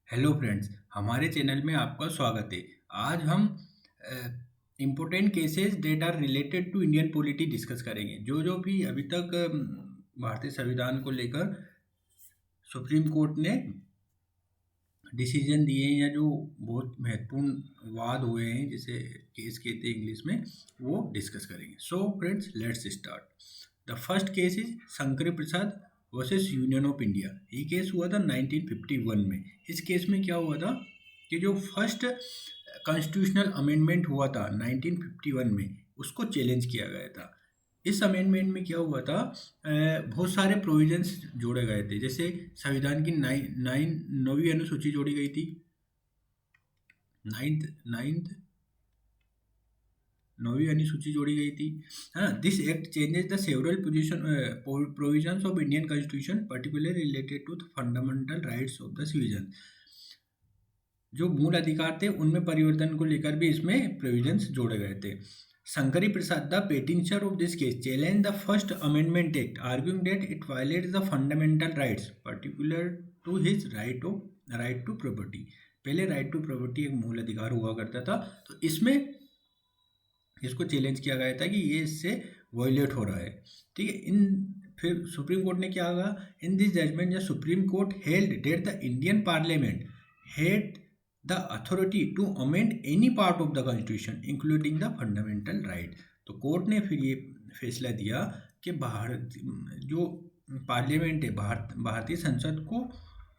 Hello friends, हमारे channel में आपका स्वागत है। आज हम important cases that are related to Indian polity discuss करेंगे। जो भी अभी तक भारतीय संविधान को लेकर सुप्रीम कोर्ट ने डिसीजन दिए हैं या जो बहुत महत्वपूर्ण वाद हुए हैं, जिसे केस कहते हैं इंग्लिश में, वो डिस्कस करेंगे। So friends, let's start. The first case is Shankar Prasad versus union of India. ये केस हुआ था 1951 में। इस केस में क्या हुआ था कि जो फर्स्ट कॉन्स्टिट्यूशनल अमेंडमेंट हुआ था 1951 में, उसको चैलेंज किया गया था। इस अमेंडमेंट में क्या हुआ था, बहुत सारे प्रोविजंस जोड़े गए थे। जैसे संविधान की नौवीं अनुसूची जोड़ी गई थी, नाइन्थ नौवीं अनुसूची जोड़ी गई थी। हाँ, this act changes the several provisions of Indian constitution particularly related to the fundamental rights of the citizen. जो मूल अधिकार थे उनमें परिवर्तन को लेकर भी इसमें प्रोविजंस जोड़े गए थे। Shankari Prasad, the petitioner of this case, challenge the first amendment act, arguing that it violates the fundamental rights particular to his right to property. पहले राइट टू प्रॉपर्टी एक मूल अधिकार हुआ करता था, तो इसमें इसको चैलेंज किया गया था कि ये इससे वायलेट हो रहा है। ठीक है। फिर सुप्रीम कोर्ट ने क्या कहा, in this judgment the supreme court held that the Indian parliament had the authority to amend any part of the constitution including the fundamental right. तो कोर्ट ने फिर ये फैसला दिया कि भारत जो पार्लियामेंट है, भारतीय संसद को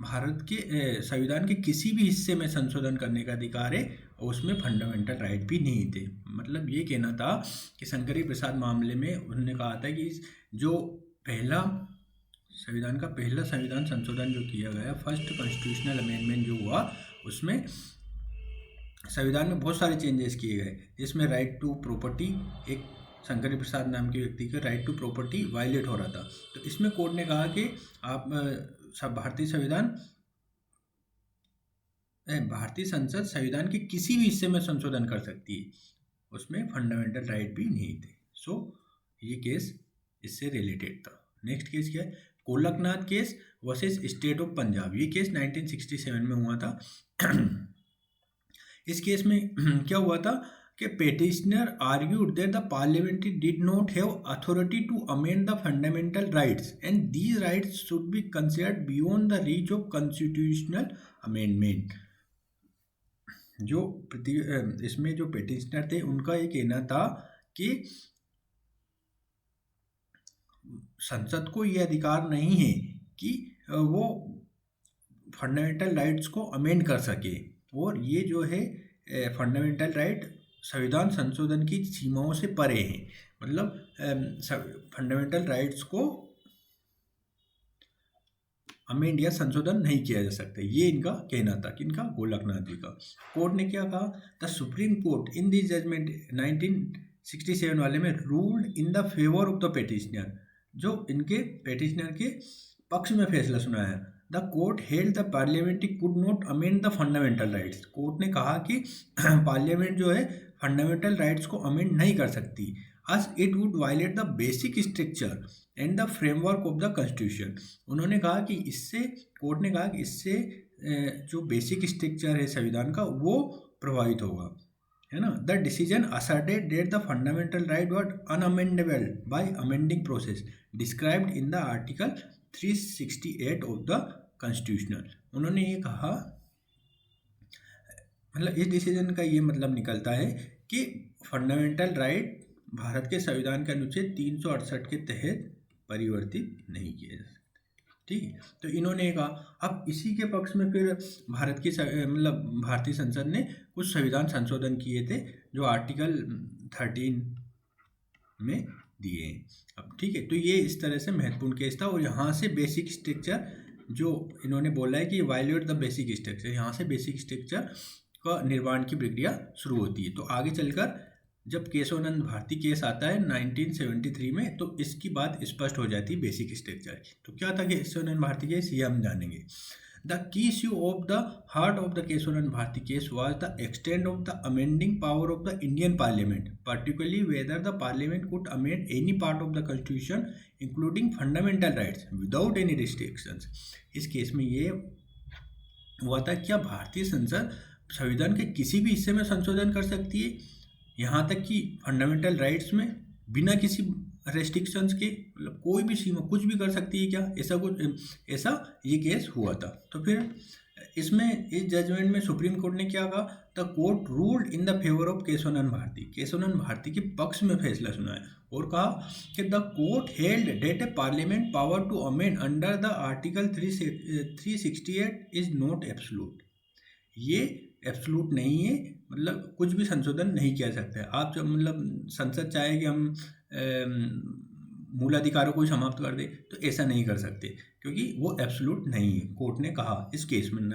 भारत के संविधान के किसी भी हिस्से में संशोधन करने का अधिकार है, और उसमें फंडामेंटल राइट भी नहीं थे। मतलब ये कहना था कि शंकरी प्रसाद मामले में उन्होंने कहा था कि जो पहला संविधान संशोधन जो किया गया, फर्स्ट कॉन्स्टिट्यूशनल अमेंडमेंट जो हुआ, उसमें संविधान में बहुत सारे चेंजेस किए गए, जिसमें राइट टू प्रॉपर्टी, एक शंकरी प्रसाद नाम के व्यक्ति का राइट टू प्रॉपर्टी वायलेट हो रहा था। तो इसमें कोर्ट ने कहा कि आप भारतीय संसद संविधान के किसी भी हिस्से में संशोधन कर सकती है, उसमें फंडामेंटल राइट भी नहीं थे। सो ये केस इससे रिलेटेड था। नेक्स्ट केस क्या है, Golaknath case versus state of Punjab. ये केस 1967 में हुआ था। इस केस में क्या हुआ था कि petitioner argued that the parliament did not have authority to amend the fundamental rights and these rights should be considered beyond the reach of constitutional amendment. जो इसमें जो पेटिशनर थे, उनका ये कहना था कि संसद को ये अधिकार नहीं है कि वो फंडामेंटल राइट्स को अमेंड कर सके, और ये जो है फंडामेंटल राइट संविधान संशोधन की सीमाओं से परे हैं। मतलब फंडामेंटल राइट्स को अमेंड या संशोधन नहीं किया जा सकता, ये इनका कहना था। किनका? गोलकनाथ जी का। कोर्ट ने क्या कहा, the supreme court in this judgment 1967 वाले में ruled in the favour of the petitioner, जो इनके पेटिशनर के पक्ष में फैसला सुनाया। The court held the parliament could not amend the fundamental rights. Court ने कहा कि पार्लियामेंट जो है फंडामेंटल राइट्स को अमेंड नहीं कर सकती, as it would violate the basic structure and the framework of the constitution। उन्होंने कहा कि इससे, कोर्ट ने कहा कि इससे जो बेसिक स्ट्रक्चर है संविधान का, वो प्रभावित होगा, है ना। The decision asserted that the fundamental right was unamendable by amending process described in the article 368 of the constitutional। उन्होंने ये कहा, मतलब इस डिसीजन का ये मतलब निकलता है कि फंडामेंटल राइट भारत के संविधान के अनुच्छेद 368 के तहत परिवर्तित नहीं किया जा सकता। ठीक है। तो इन्होंने कहा, अब इसी के पक्ष में फिर भारतीय संसद ने कुछ संविधान संशोधन किए थे, जो आर्टिकल 13 में दिए हैं। अब ठीक है, तो ये इस तरह से महत्वपूर्ण केस था, और यहाँ से बेसिक स्ट्रक्चर जो इन्होंने बोला है कि वायलेट द बेसिक स्ट्रक्चर, यहाँ से बेसिक स्ट्रक्चर का निर्माण की प्रक्रिया शुरू होती है। तो आगे चलकर जब केशवानंद भारती केस आता है 1973 में, तो इसकी बात स्पष्ट हो जाती है बेसिक स्ट्रक्चर की। तो क्या था केशवानंद भारती केस, ये हम जानेंगे। The key issue of the heart of the Kesavananda Bharati case was the extent of the amending power of the Indian parliament, particularly whether the parliament could amend any part of the constitution including fundamental rights without any restrictions. इस case में ये हुआ था, क्या भारतीय संसद संविधान के किसी भी हिस्से में संशोधन कर सकती है, यहाँ तक कि फंडामेंटल राइट्स में, बिना किसी रेस्ट्रिक्शंस के, मतलब कोई भी सीमा कुछ भी कर सकती है क्या, ऐसा कुछ, ऐसा ये केस हुआ था। तो फिर इसमें इस जजमेंट में सुप्रीम कोर्ट ने क्या कहा, the court ruled in the favour of Kesavananda Bharati, Kesavananda Bharati के पक्ष में फैसला सुनाया और कहा कि the court held that a parliament power to amend under the article 368 is not absolute, ये एब्सोल्यूट नहीं है, मतलब कुछ भी संशोधन नहीं किया सकता है। आप जब मतलब संसद चाहे कि हम मूलाधिकारों को समाप्त कर दे, तो ऐसा नहीं कर सकते, क्योंकि वो एब्सोल्यूट नहीं है, कोर्ट ने कहा इस केस में,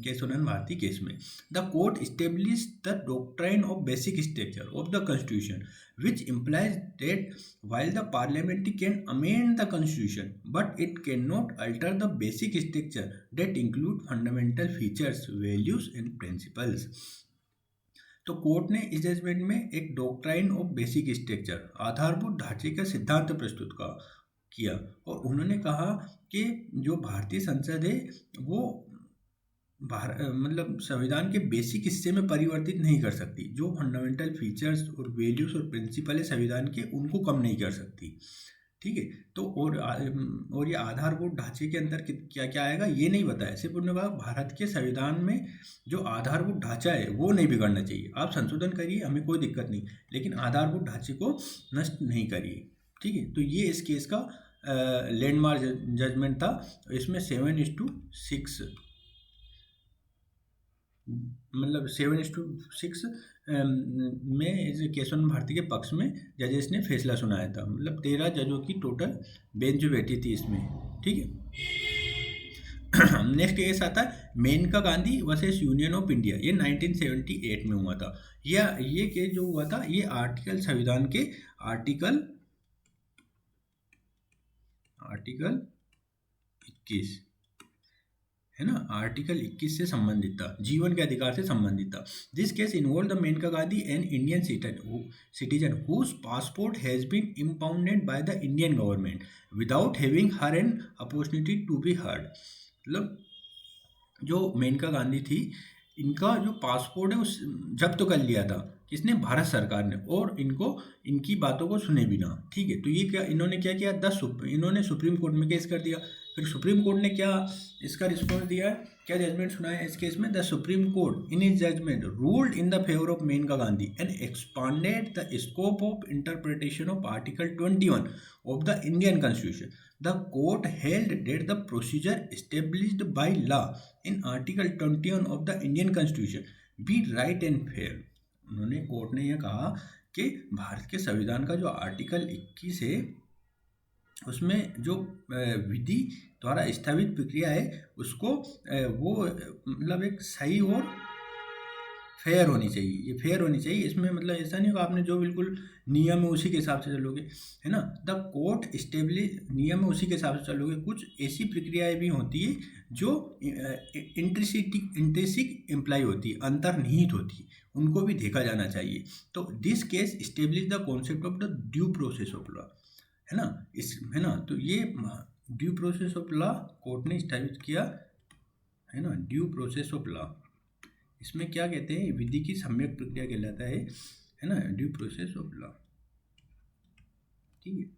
केशवानंद भारती केस में। The court establish the doctrine of basic structure of the constitution which implies that while the parliament can amend the constitution but it cannot alter the basic structure that include fundamental features, values and principles। तो court ने इस judgement में एक doctrine of basic structure, आधारभूत ढांचे का सिद्धांत प्रस्तुत किया और उन्होंने कहा कि जो भारतीय संसद है वो मतलब संविधान के बेसिक हिस्से में परिवर्तित नहीं कर सकती, जो फंडामेंटल फीचर्स और वैल्यूज और प्रिंसिपल है संविधान के, उनको कम नहीं कर सकती। ठीक है, तो और ये आधारभूत ढांचे के अंदर क्या क्या आएगा ये नहीं बताया, सिर्फ उन्होंने कहा भारत के संविधान में जो आधारभूत ढांचा है वो नहीं बिगड़ना चाहिए, आप संशोधन करिए, हमें कोई दिक्कत नहीं, लेकिन आधारभूत ढांचे को नष्ट नहीं करिए। ठीक है, तो ये इस केस का लैंडमार्क जजमेंट था। इसमें 7:6 मतलब 7:6 में केशवानंद भारती के पक्ष में जजेस ने फैसला सुनाया था, मतलब 13 जजों की टोटल बेंच बैठी थी इसमें। ठीक है, नेक्स्ट केस आता है Maneka Gandhi versus union of India, ये 1978 में हुआ था। ये केस जो हुआ था ये आर्टिकल संविधान के आर्टिकल 21 है ना, आर्टिकल 21 से संबंधित था, जीवन के अधिकार से संबंधित था। This case involve the Maneka Gandhi an Indian citizen whose passport has been impounded by the Indian government without having her an opportunity to be heard. मतलब जो मेनका गांधी थी, इनका जो पासपोर्ट है उस जब्त तो कर लिया था किसने, भारत सरकार ने, और इनकी बातों को सुने बिना। ठीक है, तो ये क्या इन्होंने क्या किया, इन्होंने सुप्रीम कोर्ट में केस कर दिया। फिर सुप्रीम कोर्ट ने क्या इसका रिस्पॉन्स दिया है, क्या जजमेंट सुना है इस केस में, the supreme court in his judgment ruled in the favour of Maneka Gandhi and expanded the scope of interpretation of article 21 of the Indian constitution. The court held that the procedure established by law in Article 21 of the Indian Constitution be right and fair। उन्होंने court ने यह कहा कि भारत के संविधान का जो article 21 है उसमें जो विधि द्वारा स्थापित प्रक्रिया है उसको वो मतलब एक सही और फेयर होनी चाहिए, ये फेयर होनी चाहिए। इसमें मतलब ऐसा नहीं होगा आपने जो बिल्कुल नियम है उसी के हिसाब से चलोगे, है ना। द कोर्ट स्टेब्लिश, नियम है उसी के हिसाब से चलोगे। कुछ ऐसी प्रक्रियाएं भी होती है जो इंट्रिसिक इम्प्लाई होती है, अंतर्निहित होती है, उनको भी देखा जाना चाहिए। तो this case establish the concept of the due process of law, है ना, है ना। तो ये due process of law court ने स्टैब्लिश किया, है ना, ड्यू प्रोसेस ऑफ लॉ। इसमें क्या कहते हैं, विधि की सम्यक प्रक्रिया कहलाता है ना, ड्यू प्रोसेस ऑफ लॉ। ठीक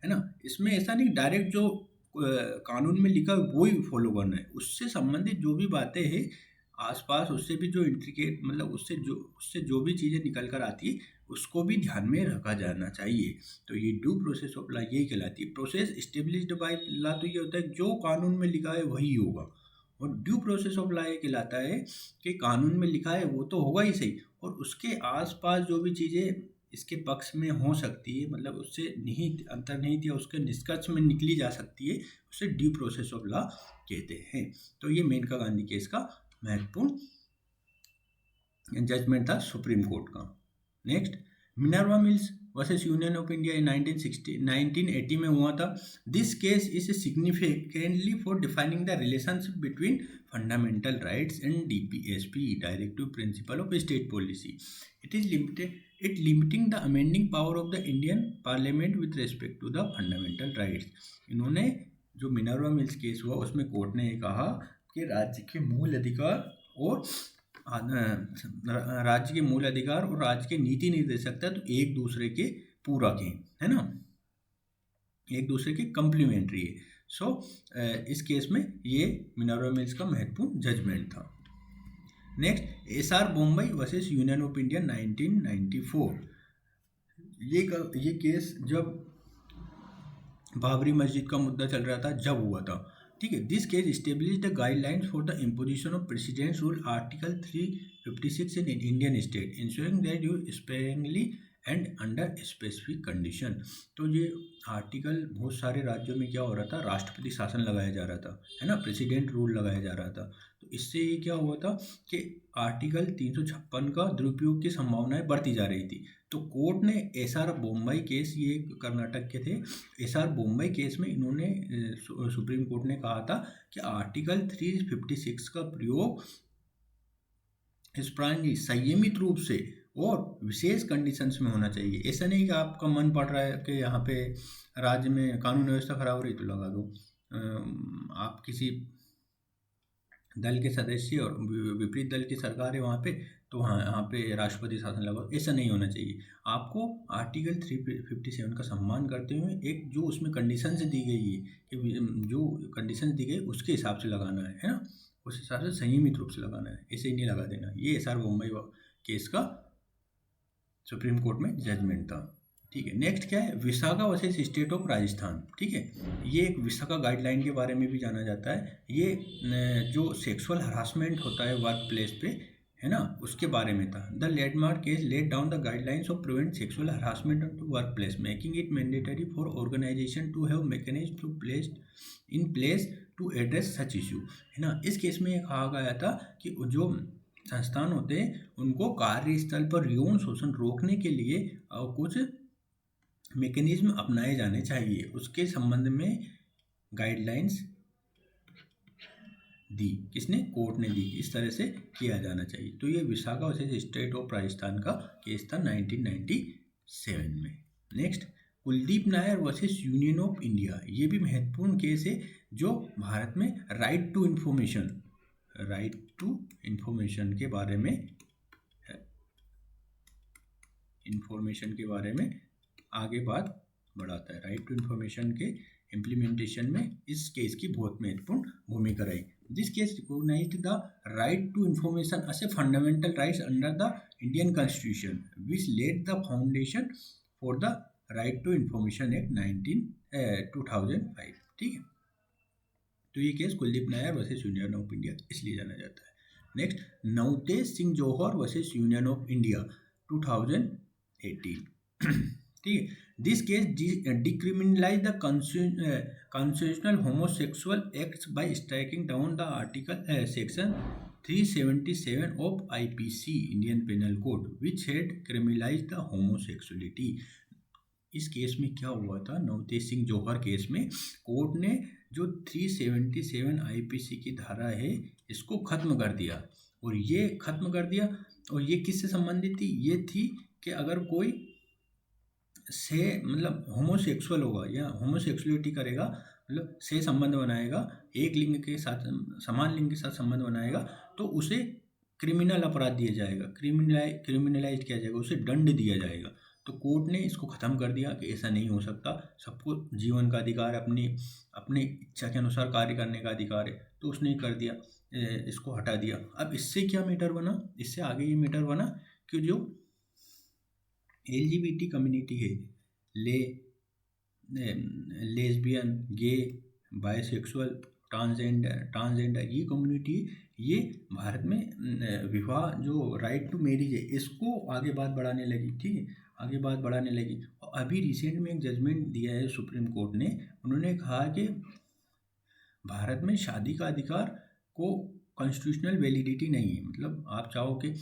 है ना। इसमें ऐसा नहीं डायरेक्ट जो कानून में लिखा है वो ही फॉलो करना है, उससे संबंधित जो भी बातें हैं आसपास, उससे भी जो इंट्रिकेट मतलब उससे जो भी चीज़ें निकल कर आती है उसको भी ध्यान में रखा जाना चाहिए। तो ये ड्यू प्रोसेस ऑफ लॉ यही कहलाती है। प्रोसेस स्टेब्लिश्ड बाय लॉ, तो ये होता है जो कानून में लिखा है वही होगा, और ड्यू प्रोसेस ऑफ लॉ ये कहलाता है कि कानून में लिखा है वो तो होगा ही सही, और उसके आसपास जो भी चीज़ें इसके पक्ष में हो सकती है, मतलब उससे निहित अंतर्निहित या उसके निष्कर्ष में निकली जा सकती है, उसे ड्यू प्रोसेस ऑफ लॉ कहते हैं। तो ये मेनका गांधी केस का महत्वपूर्ण जजमेंट था सुप्रीम कोर्ट का। Next, Minerva mills versus union of India in 1980 में हुआ था। This case is significantly for defining the relationship between fundamental rights and DPSP, directive principle of state policy. It limiting the amending power of the Indian parliament with respect to the fundamental rights. इन्होंने जो Minerva mills case हुआ उसमें court ने ये कहा कि राज्य के मूल अधिकार और राज्य के नीति निर्देशकता तो एक दूसरे के पूरक हैं, है ना, एक दूसरे के कम्प्लीमेंट्री है। सो इस केस में ये मिनर्वा मिल्स का महत्वपूर्ण जजमेंट था। Next, SR Bombay versus union of India 1994। ये केस जब बाबरी मस्जिद का मुद्दा चल रहा था जब हुआ था, ठीक है। This case establish the guidelines for the imposition of president's rule article 356 in Indian state ensuring that you sparingly and under specific condition. तो ये आर्टिकल बहुत सारे राज्यों में क्या हो रहा था, राष्ट्रपति शासन लगाया जा रहा था, है ना, प्रेसिडेंट रूल लगाया जा रहा था। तो इससे ये क्या हुआ था कि आर्टिकल 356 का दुरुपयोग की संभावनाएं बढ़ती जा रही थी। तो कोर्ट ने एसआर बोम्बई केस, ये कर्नाटक के थे, एसआर बोम्बई केस में इन्होंने सुप्रीम कोर्ट ने कहा था कि आर्टिकल 356 का प्रयोग संयमित रूप से और विशेष कंडीशंस में होना चाहिए। ऐसा नहीं कि आपका मन पड़ रहा है कि यहाँ पे राज्य में कानून व्यवस्था खराब हो रही तो लगा दो। आप किसी दल के सदस्य और विपरीत दल की सरकार है वहाँ पे, तो यहाँ पे राष्ट्रपति शासन लगाओ, ऐसा नहीं होना चाहिए। आपको आर्टिकल 357 का सम्मान करते हुए एक जो उसमें कंडीशंस दी गई है कि जो कंडीशंस दी गई उसके हिसाब से लगाना है ना, उस हिसाब से संयमित रूप से लगाना है, ऐसे ही नहीं लगा देना। ये एसआर बोम्बई केस का सुप्रीम कोर्ट में जजमेंट था, ठीक है। नेक्स्ट क्या है, Vishakha versus state of Rajasthan, ठीक है। ये एक विशाखा गाइडलाइन के बारे में भी जाना जाता है। ये जो सेक्सुअल हरासमेंट होता है वर्क प्लेस पे, है ना, उसके बारे में था। The landmark case laid down the guidelines of prevent sexual harassment to work place making it mandatory for organization to have mechanism to place to address such issue, है ना। इस केस में कहा गया था कि जो संस्थान होते हैं उनको कार्यस्थल पर यौन शोषण रोकने के लिए कुछ मैकेनिज्म अपनाए जाने चाहिए, उसके संबंध में गाइडलाइंस दी। किसने? कोर्ट ने दी, इस तरह से किया जाना चाहिए। तो ये Vishakha versus state of Rajasthan का केस था 1997 में। Next, Kuldeep Nayar versus union of India. ये भी महत्वपूर्ण केस है जो भारत में राइट टू इंफॉर्मेशन के बारे में आगे बात बढ़ाता है। राइट टू इंफॉर्मेशन के इम्प्लीमेंटेशन में इस केस की बहुत महत्वपूर्ण भूमिका रही। This case recognized the right to information as a fundamental rights under the Indian constitution which laid the foundation for the right to information act 2005, ठीक है। तो ये case Kuldip Nayar versus union of India इसलिए जाना जाता है। Next, Navtej Singh Johar versus union of India 2018, ठीक है। This case decriminalize the constitutional homosexual acts by striking down the article section 377 of IPC Indian penal code which had criminalize the homosexuality. इस case में क्या हुआ था, नवतेज सिंह जौहर केस में कोर्ट ने जो 377 आईपीसी की धारा है इसको खत्म कर दिया। और ये खत्म कर दिया, और ये किससे संबंधित थी? ये थी कि अगर कोई से मतलब होमोसेक्सुअल होगा या होमोसेक्सुअलिटी करेगा, मतलब से संबंध बनाएगा, एक लिंग के साथ समान लिंग के साथ संबंध बनाएगा, तो उसे क्रिमिनल अपराध दिया जाएगा, क्रिमिनलाइज किया जाएगा, उसे दंड दिया जाएगा। तो कोर्ट ने इसको ख़त्म कर दिया कि ऐसा नहीं हो सकता, सबको जीवन का अधिकार, अपनी इच्छा के अनुसार कार्य करने का अधिकार है। तो उसने कर दिया, इसको हटा दिया। अब इससे क्या मैटर बना, इससे आगे ये मैटर बना कि जो LGBT कम्युनिटी है, लेस्बियन, गे, बायसेक्सुअल, ट्रांसजेंडर ये कम्युनिटी, ये भारत में विवाह जो राइट टू मैरिज है इसको आगे बात बढ़ाने लगी, ठीक है, आगे बात बढ़ाने लगी। और अभी रिसेंट में एक जजमेंट दिया है सुप्रीम कोर्ट ने, उन्होंने कहा कि भारत में शादी का अधिकार को कॉन्स्टिट्यूशनल वैलिडिटी नहीं है। मतलब आप चाहो कि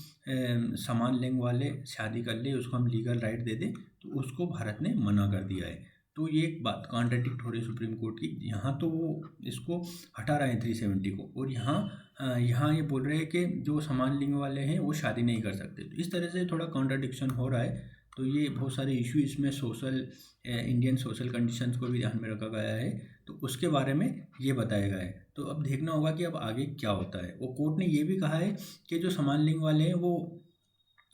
समान लिंग वाले शादी कर ले, उसको हम लीगल राइट दे दें, तो उसको भारत ने मना कर दिया है। तो ये एक बात कॉन्ट्राडिक्ट हो रही है सुप्रीम कोर्ट की। यहाँ तो वो इसको हटा रहे हैं 370 को, और यहाँ ये बोल रहे हैं कि जो समान लिंग वाले हैं वो शादी नहीं कर सकते। तो इस तरह से थोड़ा कॉन्ट्राडिक्शन हो रहा है। तो ये बहुत सारे इशू इसमें इंडियन सोशल कंडीशंस को भी ध्यान में रखा गया है, तो उसके बारे में ये बताया गया है। तो अब देखना होगा कि अब आगे क्या होता है। वो कोर्ट ने ये भी कहा है कि जो समान लिंग वाले हैं वो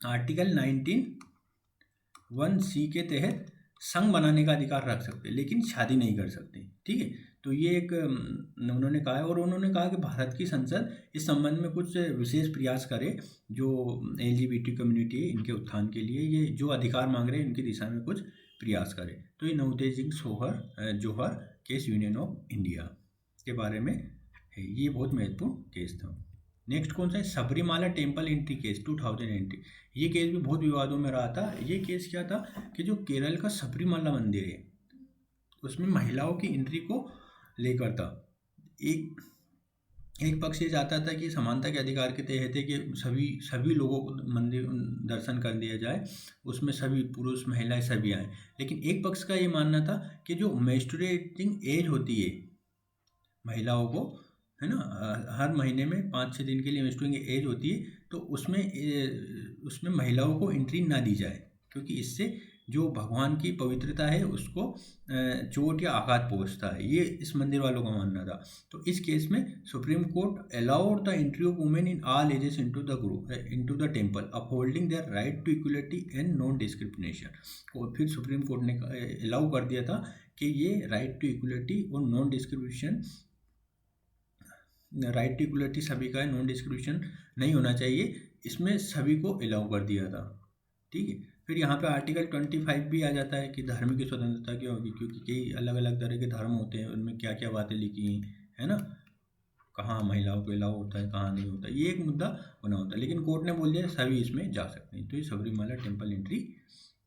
आर्टिकल 19(1)(c) के तहत संघ बनाने का अधिकार रख सकते हैं, लेकिन शादी नहीं कर सकते। ठीक है, तो ये एक उन्होंने कहा है। और उन्होंने कहा कि भारत की संसद इस संबंध में कुछ विशेष प्रयास करे, जो LGBT कम्युनिटी है इनके उत्थान के लिए ये जो अधिकार मांग रहे हैं इनकी दिशा में कुछ प्रयास करे। तो ये Navtej Singh Johar case union of India के बारे में है। ये बहुत महत्वपूर्ण केस था। नेक्स्ट कौन सा है? Sabarimala temple entry case 2019। ये केस भी बहुत विवादों में रहा था। ये केस क्या था कि जो केरल का सबरीमाला मंदिर है उसमें महिलाओं की एंट्री को लेकर था। एक पक्ष ये चाहता था कि समानता के अधिकार के तहत है कि सभी लोगों को मंदिर दर्शन कर दिया जाए, उसमें सभी पुरुष महिलाएं सभी आए। लेकिन एक पक्ष का ये मानना था कि जो मेंस्ट्रुएटिंग एज होती है महिलाओं को, है ना, हर महीने में 5-6 दिन के लिए मेंस्ट्रुएटिंग एज होती है, तो उसमें महिलाओं को एंट्री ना दी जाए, क्योंकि इससे जो भगवान की पवित्रता है उसको चोट या आघात पहुंचता है। ये इस मंदिर वालों का मानना था। तो इस केस में supreme court allowed the entry of women in all ages into the temple, upholding their right to equality and non discrimination. और फिर सुप्रीम कोर्ट ने अलाउ कर दिया था कि ये राइट टू इक्वलिटी और non discrimination, right to equality सभी का है, नॉन डिस्क्रिमिनेशन नहीं होना चाहिए, इसमें सभी को अलाउ कर दिया था। ठीक है, फिर यहाँ पे आर्टिकल 25 भी आ जाता है कि धार्मिक स्वतंत्रता क्या होगी, क्योंकि कई अलग अलग तरह के धर्म होते हैं, उनमें क्या क्या बातें लिखी हैं, है ना, कहाँ महिलाओं को अलाउ होता है कहाँ नहीं होता, ये एक मुद्दा बना होता है। लेकिन कोर्ट ने बोल दिया सभी इसमें जा सकते हैं। तो ये सबरीमाला टेम्पल एंट्री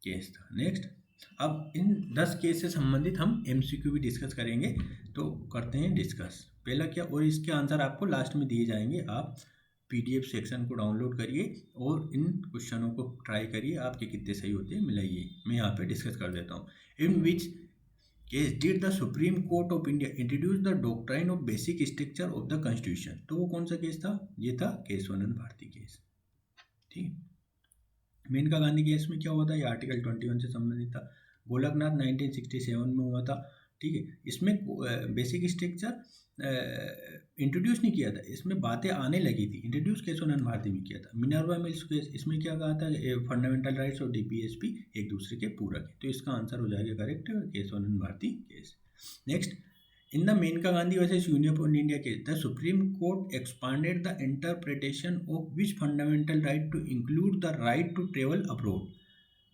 केस था। नेक्स्ट, अब इन 10 केस से संबंधित हम MCQ भी डिस्कस करेंगे, तो करते हैं डिस्कस। पहला क्या, और इसके आंसर आपको लास्ट में दिए जाएंगे, आप PDF सेक्शन को डाउनलोड करिए और इन क्वेश्चनों को ट्राई करिए, आपके कितने सही होते हैं मिलाइए। मैं यहाँ पे डिस्कस कर देता हूँ। In which case did the supreme court of India introduce the doctrine of basic structure of the constitution. तो वो कौन सा केस था? ये था केशवानंद भारती केस। ठीक, मेनका गांधी केस में क्या हुआ था? ये आर्टिकल 21 से संबंधित था। गोलकनाथ 1967 में हुआ था। ठीक है, इसमें बेसिक स्ट्रक्चर इंट्रोड्यूस नहीं किया था, इसमें बातें आने लगी थी। इंट्रोड्यूस केशवानंद भारती में किया था। मिनर्वा मिल्स केस, इसमें क्या कहा था? फंडामेंटल राइट्स और DPSP एक दूसरे के पूरक है। तो इसका आंसर हो जाएगा correct, Kesavananda Bharati case. Next, in the Maneka Gandhi versus union of India case the supreme court expanded the interpretation of which fundamental right to include the right to travel abroad.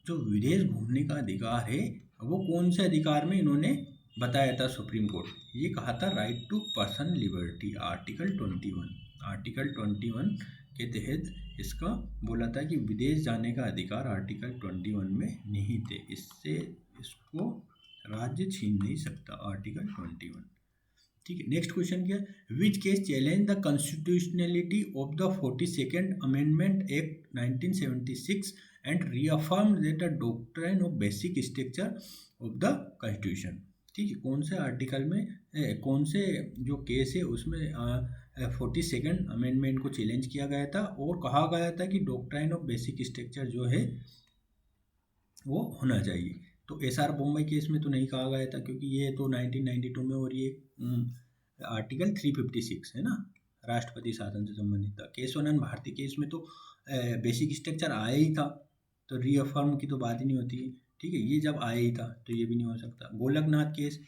जो विदेश घूमने का अधिकार है वो कौन से अधिकार में इन्होंने बताया था सुप्रीम कोर्ट? ये कहा था right to person liberty, article 21। Article 21 के तहत इसका बोला था कि विदेश जाने का अधिकार आर्टिकल 21 में नहीं थे, इससे इसको राज्य छीन नहीं सकता, आर्टिकल 21। ठीक है, नेक्स्ट क्वेश्चन क्या है? Which case challenge the constitutionality of the 42nd amendment act 1976 and reaffirmed that the doctrine of basic structure of the constitution. ठीक है, कौन से आर्टिकल में कौन से जो केस है उसमें 42nd अमेंडमेंट को चैलेंज किया गया था और कहा गया था कि डॉक्ट्राइन ऑफ बेसिक स्ट्रक्चर जो है वो होना चाहिए। तो SR बॉम्बे केस में तो नहीं कहा गया था, क्योंकि ये तो 1992 में, और ये आर्टिकल 356 है ना, राष्ट्रपति शासन से संबंधित था। केशवानंद भारती केस में तो बेसिक स्ट्रक्चर आया ही था, तो रीअफर्म की तो बात ही नहीं होती है। ठीक है, ये जब आया ही था तो ये भी नहीं हो सकता। गोलकनाथ केस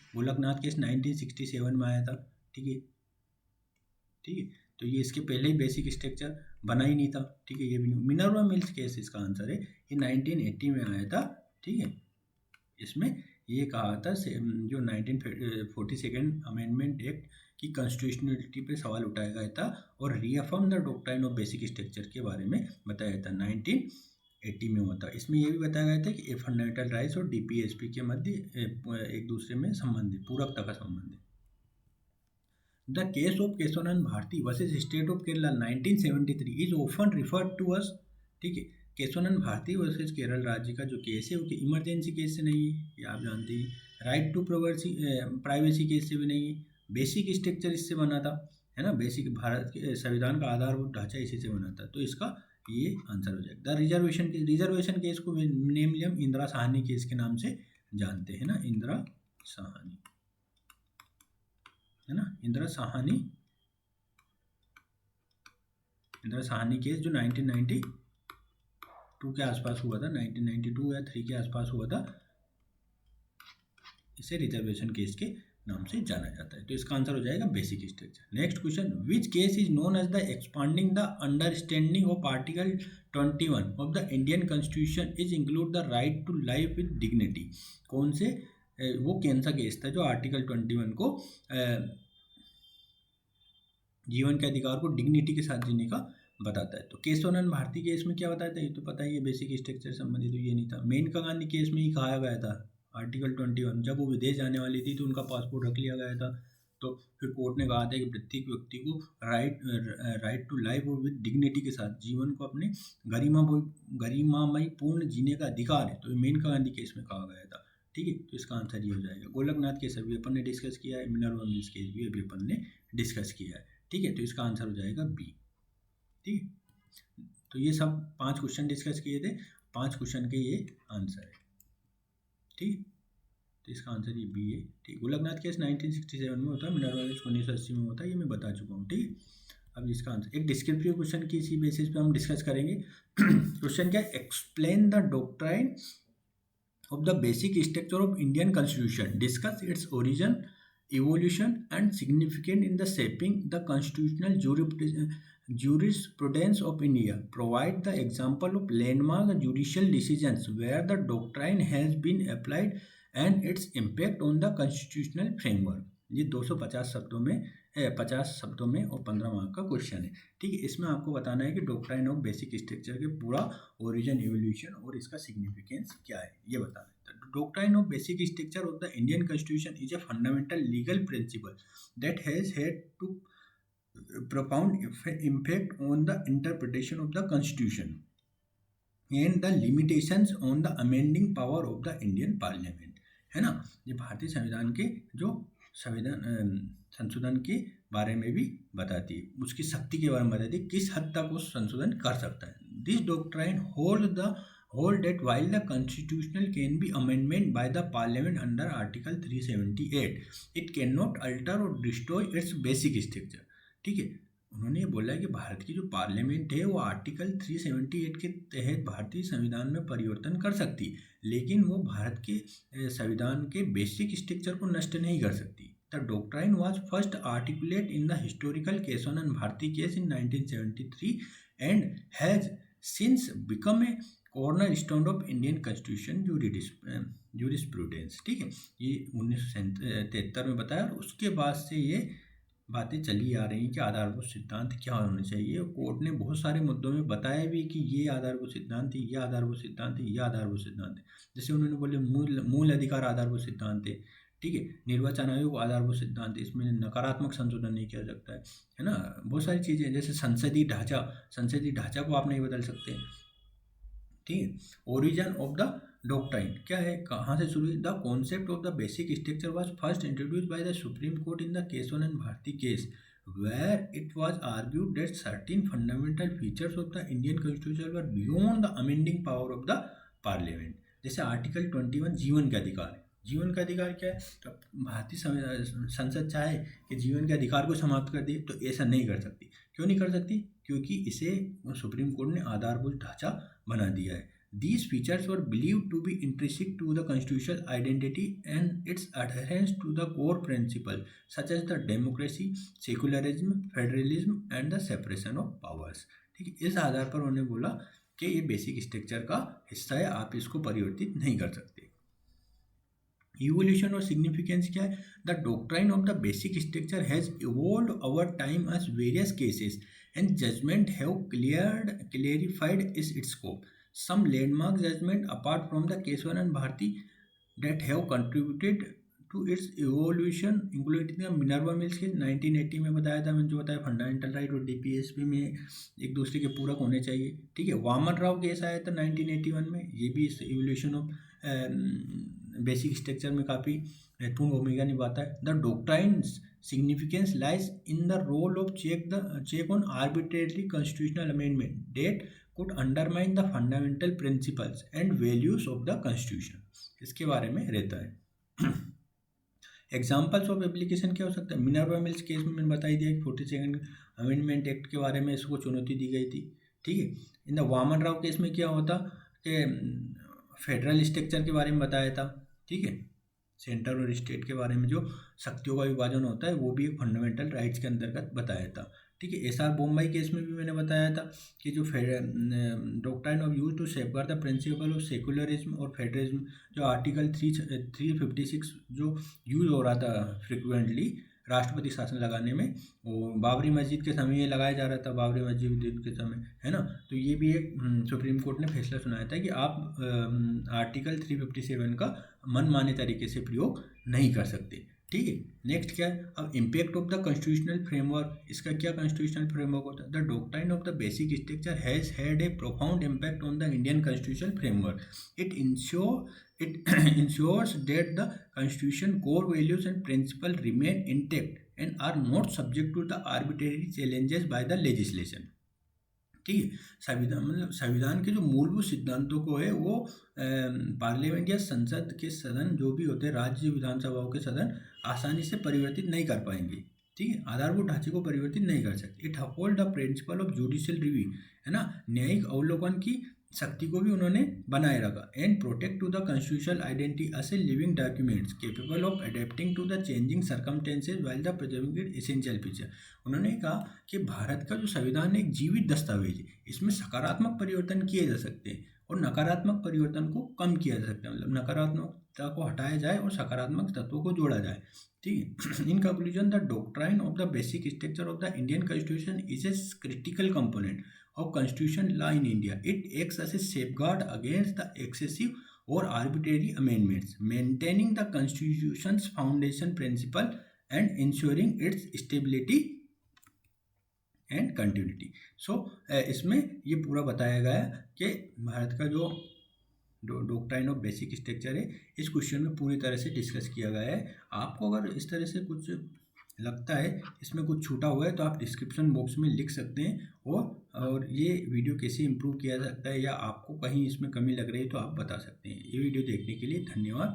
1967 में आया था। ठीक है, तो ये इसके पहले ही बेसिक स्ट्रक्चर बना ही नहीं था। ठीक है, ये भी नहीं। मिनर्वा मिल्स केस इसका आंसर है, ये 1980 में आया था। ठीक है, इसमें ये कहा था जो 1942nd अमेंडमेंट एक्ट की कॉन्स्टिट्यूशनलिटी पे सवाल उठाया गया था और reaffirm the doctrine of basic structure के बारे में बताया था, 1980 में हुआ था। इसमें यह भी बताया गया था कि फंडामेंटल राइट्स और DPSP के मध्य एक दूसरे में संबंधित, पूरकता का संबंध है। The case of Kesavananda Bharati versus state of Kerala 1973 is often referred to us. ठीक है, केशवानंद भारती वर्सेस केरल राज्य का जो केस है वो इमरजेंसी केस से नहीं है, ये आप जानते हैं। राइट टू प्राइवेसी केस से भी नहीं है। बेसिक स्ट्रक्चर इससे बना था, है ना, बेसिक भारत के संविधान का आधारभूत ढांचा इसी से बना था। तो इसका ये आंसर हो जाएगा। द रिजर्वेशन केस को नेम इंदिरा साहनी केस के नाम से जानते हैं ना, इंदिरा साहनी, है ना, इंदिरा साहनी इंदिरा साहनी केस जो 1992 के आसपास हुआ था, 1992 या 3 के आसपास हुआ था, इसे रिजर्वेशन केस के नाम से जाना जाता है। तो इसका आंसर हो जाएगा basic structure. Next question, which case is known as the expanding the understanding of article 21 of the Indian constitution is include the right to life with dignity. कौन से वो कौन सा केस था जो आर्टिकल 21 को जीवन के अधिकार को डिग्निटी के साथ जीने का बताता है? तो केशवानंद भारती केस में क्या बताया था, ये तो पता ही है, बेसिक स्ट्रक्चर संबंधित तो ये नहीं था। मेनका गांधी केस में ही कहा गया था आर्टिकल 21, जब वो विदेश जाने वाली थी तो उनका पासपोर्ट रख लिया गया था, तो फिर कोर्ट ने कहा था कि प्रत्येक व्यक्ति को राइट टू लाइफ और विद डिग्निटी के साथ जीवन को अपने गरिमामय पूर्ण जीने का अधिकार है। तो मेनका गांधी केस में कहा गया था। ठीक है, तो इसका आंसर ये हो जाएगा। गोलकनाथ केस अभी अपन ने डिस्कस किया है, मिनर्वा मिल्स केस भी अभी अपन ने डिस्कस किया है। ठीक है, तो इसका आंसर हो जाएगा बी। ठीक है, तो ये सब 5 क्वेश्चन डिस्कस किए थे, 5 क्वेश्चन के ये आंसर है। ठीक, तो इसका आंसर ये बी है। ठीक, गोलकनाथ केस 1967 में होता है, मिनर्वा मिल्स 1980 में होता है, ये मैं बता चुका हूँ। ठीक है, अब इसका आंसर एक डिस्क्रिप्टिव क्वेश्चन की इसी बेसिस पे हम डिस्कस करेंगे। क्वेश्चन क्या है, explain the doctrine of the basic structure of Indian Constitution, discuss its origin, evolution and significance in the shaping the constitutional jurisprudence of India. Provide the example of landmark judicial decisions where the doctrine has been applied and its impact on the constitutional framework. ये 250 शब्दों में 50 शब्दों में और 15 mark का question है। ठीक है, इसमें आपको बताना है कि डॉक्ट्राइन ऑफ बेसिक स्ट्रक्चर के पूरा ओरिजिन, एवोल्यूशन और इसका सिग्निफिकेंस क्या है, ये बताना है। तो doctrine of basic structure of the Indian constitution is a fundamental legal principle that has had to profound impact on the interpretation of the constitution and the limitations on the amending power of the Indian Parliament, है ना। ये भारतीय संविधान के जो संशोधन के बारे में भी बताती है, उसकी शक्ति के बारे में बताती है, किस हद तक वो संशोधन कर सकता है। This doctrine hold that while the constitutional can be amendment by the parliament under article 378, it cannot alter or destroy its basic structure। ठीक है, उन्होंने ये बोला है कि भारत की जो पार्लियामेंट है वो आर्टिकल 378 के तहत भारतीय संविधान में परिवर्तन कर सकती है, लेकिन वो भारत के संविधान के बेसिक स्ट्रक्चर को नष्ट नहीं कर सकती। The doctrine was first articulate in the historical Kesavananda Bharati case in 1973 and has since become a cornerstone of Indian constitution jurisprudence. ठीक है, ये 1973 में बताया और उसके बाद से ये बातें चली आ रही हैं कि आधारभूत सिद्धांत क्या होने चाहिए। कोर्ट ने बहुत सारे मुद्दों में बताया भी कि ये आधारभूत सिद्धांत है, ये आधारभूत सिद्धांत है, ये आधारभूत सिद्धांत है। जैसे उन्होंने बोले मूल अधिकार आधारभूत सिद्धांत है। ठीक है, निर्वाचन आयोग आधारभूत सिद्धांत है, इसमें नकारात्मक संशोधन नहीं किया सकता है ना। बहुत सारी चीज़ें, जैसे संसदीय ढांचा को आप नहीं बदल सकते। ठीक है, ओरिजिन ऑफ द डॉक्ट्राइन क्या है, कहाँ से शुरू? The concept of the basic structure was first introduce by the supreme court in the Kesavananda Bharati case where it was argued that certain fundamental features of the Indian constitution were beyond the amending power of the parliament. जैसे article 21 जीवन का अधिकार है। जीवन का अधिकार क्या है? तो भारतीय संसद चाहे कि जीवन के अधिकार को समाप्त कर दे तो ऐसा नहीं कर सकती। क्यों नहीं कर सकती? क्योंकि इसे सुप्रीम कोर्ट ने आधारभूत ढांचा बना दिया है। These features were believed to be intrinsic to the constitutional identity and its adherence to the core principles such as the democracy, secularism, federalism and the separation of powers। ठीक है, इस आधार पर उन्होंने बोला कि ये बेसिक स्ट्रक्चर का हिस्सा है, आप इसको परिवर्तित नहीं कर सकते। इवोल्यूशन और सिग्निफिकेंस क्या है? The doctrine of the basic structure has evolved over time as various cases and judgment have clarified its scope. Some landmark judgment apart from the Keswanand Bharati that have contributed to its evolution including the Minerva Mills के 1980 में बताया था, मैंने जो बताया fundamental right और DPSP में एक दूसरे के पूरक होने चाहिए। ठीक है, वामन राव केस आया था 1981 में, ये भी इस इवोल्यूशन ऑफ बेसिक स्ट्रक्चर में काफ़ी महत्वपूर्ण भूमिका निभाता है। The doctrine's significance lies in the role of check on arbitrarily constitutional amendment that could undermine the fundamental principles and values of the constitution। इसके बारे में रहता है। एग्जाम्पल्स ऑफ एप्लीकेशन क्या हो सकता है? मिनर्वा मिल्स केस में मैंने बताई दिया कि 42 अमेंडमेंट एक्ट के बारे में इसको चुनौती दी गई थी, ठीक है। In the Waman Rao case में क्या होता कि फेडरल स्ट्रक्चर के बारे में बताया था, ठीक है। सेंटर और स्टेट के बारे में जो शक्तियों का विभाजन होता है वो भी एक फंडामेंटल राइट्स के अंतर्गत बताया था, ठीक है। एसआर बोम्बई केस में भी मैंने बताया था कि जो doctrine of use to safeguard the principle of secularism और फेडरलिज्म, जो आर्टिकल 356 जो यूज हो रहा था फ्रिक्वेंटली राष्ट्रपति शासन लगाने में, वो बाबरी मस्जिद के समय ये लगाया जा रहा था, बाबरी मस्जिद के समय, है ना। तो ये भी एक सुप्रीम कोर्ट ने फैसला सुनाया था कि आप आर्टिकल 357 का मनमाने तरीके से प्रयोग नहीं कर सकते, ठीक है। नेक्स्ट क्या है? अब impact of the constitutional framework, इसका क्या कॉन्स्टिट्यूशनल फ्रेमवर्क होता है? The doctrine of the basic structure has had a profound impact on the Indian constitutional framework. It ensures that the constitution core values and principles remain intact and are not subject to the arbitrary challenges by the legislation, ठीक है। संविधान मतलब संविधान के जो मूलभूत सिद्धांतों को है वो पार्लियामेंट या संसद के सदन जो भी होते हैं, राज्य विधानसभाओं के सदन आसानी से परिवर्तित नहीं कर पाएंगे, ठीक है। आधारभूत ढांचे को परिवर्तित नहीं कर सकते। It uphold the principle of judicial review, है ना, न्यायिक अवलोकन की शक्ति को भी उन्होंने बनाए रखा। And protect to the constitutional identity as a living documents capable of adapting to the changing circumstances while the preserving it essential feature. उन्होंने कहा कि भारत का जो संविधान है एक जीवित दस्तावेज है, इसमें सकारात्मक परिवर्तन किए जा सकते हैं और नकारात्मक परिवर्तन को कम किया जा सकता है, मतलब नकारात्मकता को हटाया जाए और सकारात्मक तत्वों को जोड़ा जाए, ठीक है। In conclusion the doctrine of the basic structure of the Indian constitution is a critical component of constitution law in India. It acts as a safeguard against the excessive or arbitrary amendments, maintaining the constitution's foundation principle and ensuring its stability and continuity. So इसमें ये पूरा बताया गया कि भारत का जो doctrine of basic structure है इस क्वेश्चन में पूरी तरह से डिस्कस किया गया है। आपको अगर इस तरह से कुछ लगता है इसमें कुछ छूटा हुआ है तो आप डिस्क्रिप्शन बॉक्स में लिख सकते हैं, और ये वीडियो कैसे इम्प्रूव किया जा सकता है या आपको कहीं इसमें कमी लग रही है तो आप बता सकते हैं। ये वीडियो देखने के लिए धन्यवाद।